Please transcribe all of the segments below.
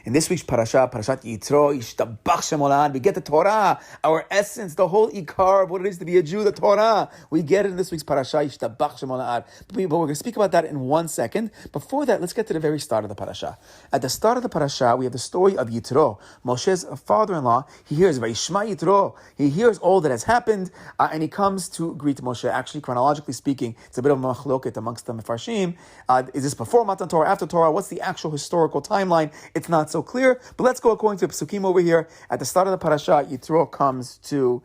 In this week's parashat Yitro, Yishtabach Shem Olad, we get the Torah, our essence, the whole ikar of what it is to be a Jew, the Torah. We get it in this week's parashat Yishtabach Shem Olad. But we're going to speak about that in 1 second. Before that, let's get to the very start of the parasha. At the start of the parasha, we have the story of Yitro, Moshe's father-in-law. He hears Vayishma Yitro. He hears all that has happened, and he comes to greet Moshe. Actually, chronologically speaking, it's a bit of a machloket amongst the Mefarshim. Is this before Matan Torah, after Torah? What's the actual historical timeline? It's not so clear, but let's go according to the Psukim over here. At the start of the parasha, Yitro comes to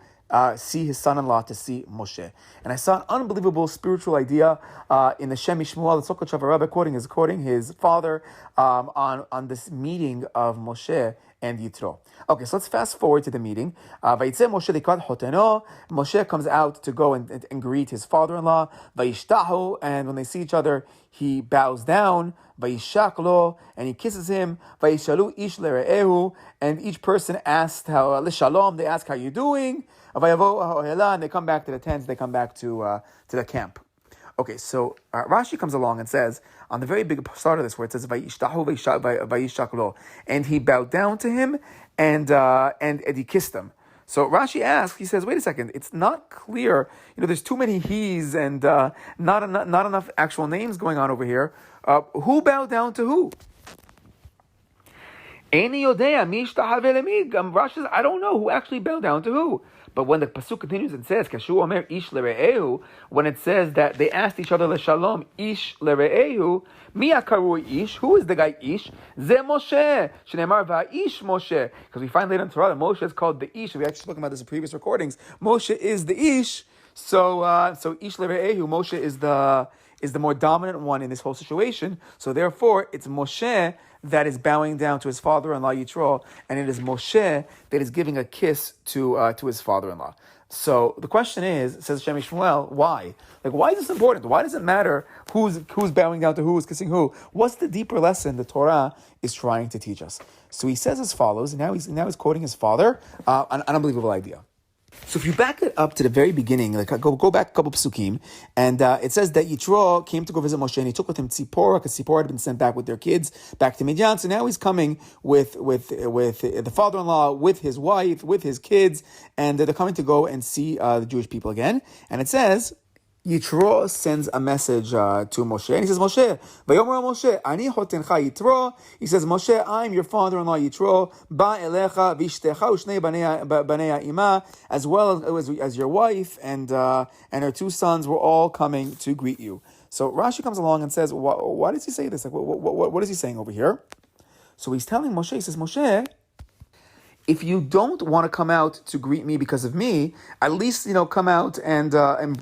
see his son-in-law, to see Moshe. And I saw an unbelievable spiritual idea in the Shem Mishmuel, the Tzokot Shavarabah, quoting his father on this meeting of Moshe and Yitro. Okay, so let's fast forward to the meeting. Moshe comes out to go and greet his father-in-law. Vayishtahu, and when they see each other, he bows down. Vayishak lo, and he kisses him. Vayishalu ish lere'ehu, and each person asked how l'shalom. They ask how you doing. And they come back to the tents. They come back to the camp. Okay, so Rashi comes along and says, on the very big start of this, where it says Vayishtahu vayishak lo, and he bowed down to him and he kissed him. So Rashi asks, he says, wait a second, it's not clear. There's too many he's and not enough actual names going on over here. Who bowed down to who? Rashi says, I don't know who actually bowed down to who. But when the pasuk continues and says, "Kashu omer ish lere'ehu," when it says that they asked each other leshalom ish lere'ehu, mi akaru ish? Who is the guy ish? Ze Moshe. Shneimar va'ish Moshe. Because we find later in Torah that Moshe is called the ish. We actually spoke about this in previous recordings. Moshe is the ish. So ish lere'ehu, Moshe is the more dominant one in this whole situation. So therefore, it's Moshe that is bowing down to his father-in-law Yitro, and it is Moshe that is giving a kiss to his father-in-law. So the question is, says Shem Shmuel, why? Why is this important? Why does it matter who's bowing down to who's kissing who? What's the deeper lesson the Torah is trying to teach us? So he says as follows, and now he's quoting his father, an unbelievable idea. So if you back it up to the very beginning, go back a couple psukim, and it says that Yitro came to go visit Moshe, and he took with him Tzipora, because Tzipora had been sent back with their kids back to Midian. So now he's coming with the father-in-law, with his wife, with his kids, and they're coming to go and see the Jewish people again. And it says, Yitro sends a message to Moshe, and he says, Moshe, Vayomer Moshe, Ani hotencha Yitro. He says, Moshe, I'm your father-in-law Yitro, Ba elecha v'ishtecha u'shnei banei ima, as well as your wife and her two sons were all coming to greet you. So Rashi comes along and says, why does he say this? What is he saying over here? So he's telling Moshe, he says, Moshe, if you don't want to come out to greet me because of me, at least come out and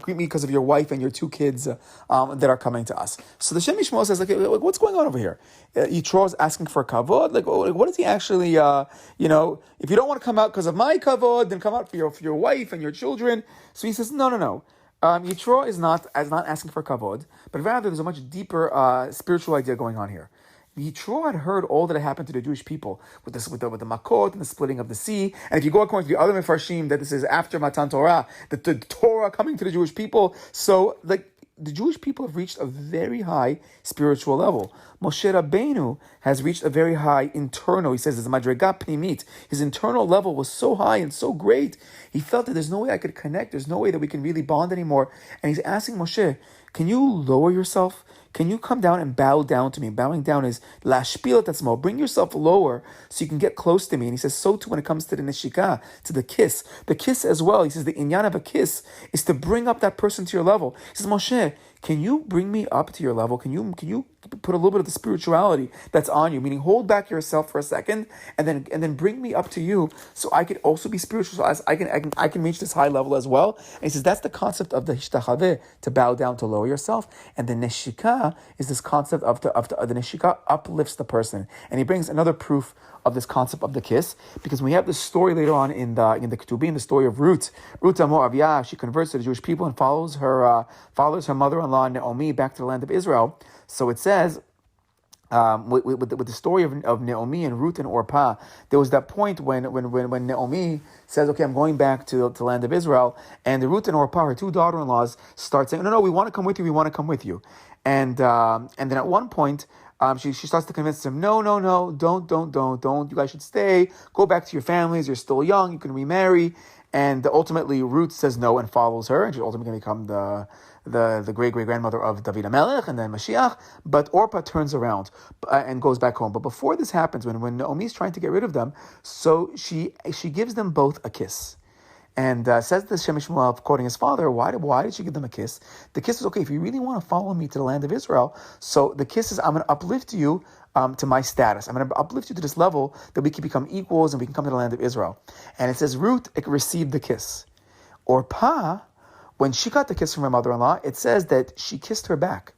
greet me because of your wife and your two kids that are coming to us. So the Shem Mishmuel says, what's going on over here? Yitro is asking for kavod. What is he actually? If you don't want to come out because of my kavod, then come out for your wife and your children. So he says, no. Yitro is not asking for kavod, but rather there's a much deeper spiritual idea going on here. Yitro had heard all that had happened to the Jewish people with the Makot and the splitting of the sea. And if you go according to the other Mefarshim, that this is after Matan Torah, the Torah coming to the Jewish people. So, the Jewish people have reached a very high spiritual level. Moshe Rabbeinu has reached a very high internal, he says, it's Madrega Pnimit. His internal level was so high and so great, he felt that there's no way I could connect, there's no way that we can really bond anymore. And he's asking Moshe, can you lower yourself? Can you come down and bow down to me? Bowing down is lashpil tatzmo. Bring yourself lower so you can get close to me. And he says, so too when it comes to the neshika, to the kiss. The kiss as well, he says, the inyan of a kiss is to bring up that person to your level. He says, Moshe, can you bring me up to your level? Can you put a little bit of the spirituality that's on you? Meaning, hold back yourself for a second, and then bring me up to you, so I could also be spiritual. So as I can reach this high level as well. And he says that's the concept of the hishtachaveh, to bow down, to lower yourself, and the neshika is this concept of the neshika uplifts the person. And he brings another proof of this concept of the kiss, because we have this story later on in the Ketubim, the story of Ruth. Ruth Moaviyah, she converts to the Jewish people and follows her mother-in-law Naomi back to the land of Israel. So it says, with the story of Naomi and Ruth and Orpah, there was that point when Naomi says, okay, I'm going back to the land of Israel, and the Ruth and Orpah, her two daughter-in-laws, start saying, no, we want to come with you, And then at one point, She starts to convince him, no, no, no, don't. You guys should stay. Go back to your families. You're still young. You can remarry. And ultimately, Ruth says no and follows her, and she's ultimately going to become the great grandmother of David HaMelech and then Mashiach. But Orpah turns around and goes back home. But before this happens, when Naomi's trying to get rid of them, so she gives them both a kiss. And says the Shem Shmuel, quoting his father, why did she give them a kiss? The kiss was, okay, if you really want to follow me to the land of Israel, so the kiss is, I'm going to uplift you to my status. I'm going to uplift you to this level that we can become equals and we can come to the land of Israel. And it says Ruth received the kiss. Orpah, when she got the kiss from her mother-in-law, it says that she kissed her back.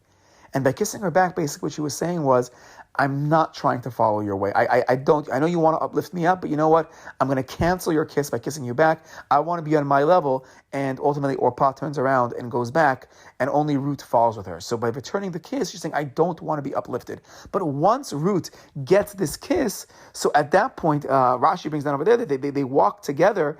And by kissing her back, basically what she was saying was, I'm not trying to follow your way. I know you want to uplift me up, but you know what? I'm going to cancel your kiss by kissing you back. I want to be on my level. And ultimately, Orpah turns around and goes back, and only Ruth follows with her. So by returning the kiss, she's saying, I don't want to be uplifted. But once Ruth gets this kiss, so at that point, Rashi brings down over there that they walk together.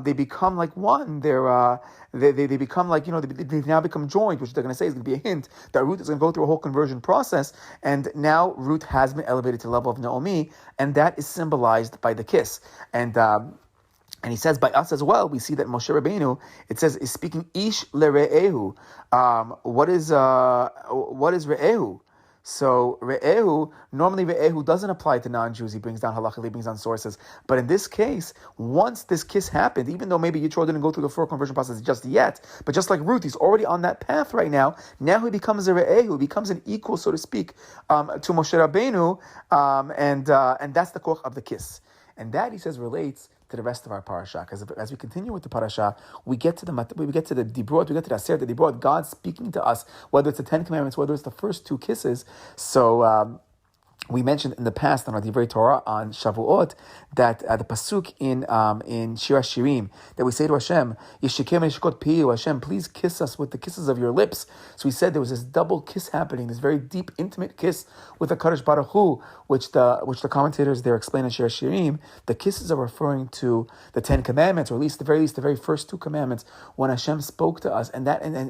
They become like one. They become like, they now become joined, which they're going to say is going to be a hint that Ruth is going to go through a whole conversion process. And now Ruth has been elevated to the level of Naomi, and that is symbolized by the kiss. And he says by us as well, we see that Moshe Rabbeinu, it says, is speaking ish lere'ehu. What is re'ehu? So re'ehu, normally re'ehu doesn't apply to non-Jews. He brings down halachically, brings down sources. But in this case, once this kiss happened, even though maybe Yitro didn't go through the full conversion process just yet, but just like Ruth, he's already on that path right now. Now he becomes a re'ehu, becomes an equal, so to speak, to Moshe Rabbeinu, and that's the koch of the kiss. And that, he says, relates to the rest of our parasha. Because as we continue with the parasha, we get to the Dibrot, we get to the Aseret, the Dibrot, God speaking to us, whether it's the Ten Commandments, whether it's the first two kisses. So we mentioned in the past on our Divrei Torah on Shavuot that the pasuk in Shir HaShirim that we say to Hashem, Yeshikem Yeshikot Piyu, Hashem, please kiss us with the kisses of your lips. So we said there was this double kiss happening, this very deep, intimate kiss with the Kadosh Baruch Hu, which the commentators there explain in Shir HaShirim. The kisses are referring to the Ten Commandments, or at least the very first two commandments when Hashem spoke to us, and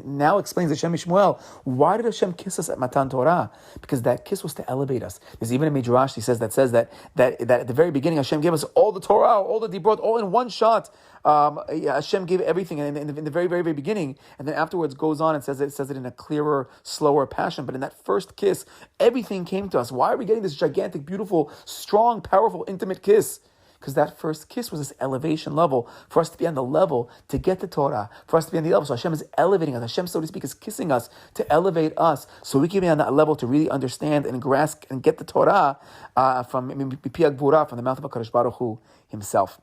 now explains the Shem Shmuel, why did Hashem kiss us at Matan Torah? Because that kiss was to elevate us. There's even a Midrash says that at the very beginning Hashem gave us all the Torah, all the Dibrot, all in one shot. Hashem gave everything in the very, very, very beginning, and then afterwards goes on and says it in a clearer, slower passion. But in that first kiss, everything came to us. Why are we getting this gigantic, beautiful, strong, powerful, intimate kiss? Because that first kiss was this elevation level, for us to be on the level to get the Torah, for us to be on the level. So Hashem is elevating us. Hashem, so to speak, is kissing us to elevate us, so we can be on that level to really understand and grasp and get the Torah from the mouth of HaKadosh Baruch Hu himself.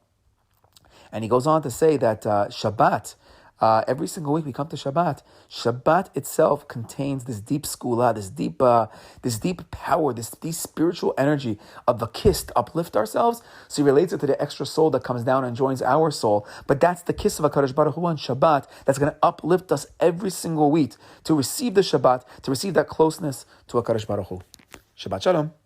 And he goes on to say that Shabbat, every single week we come to Shabbat. Shabbat itself contains this deep skula, this deep power, this spiritual energy of the kiss to uplift ourselves. So he relates it to the extra soul that comes down and joins our soul. But that's the kiss of HaKadosh Baruch Hu on Shabbat that's going to uplift us every single week to receive the Shabbat, to receive that closeness to HaKadosh Baruch Hu. Shabbat Shalom.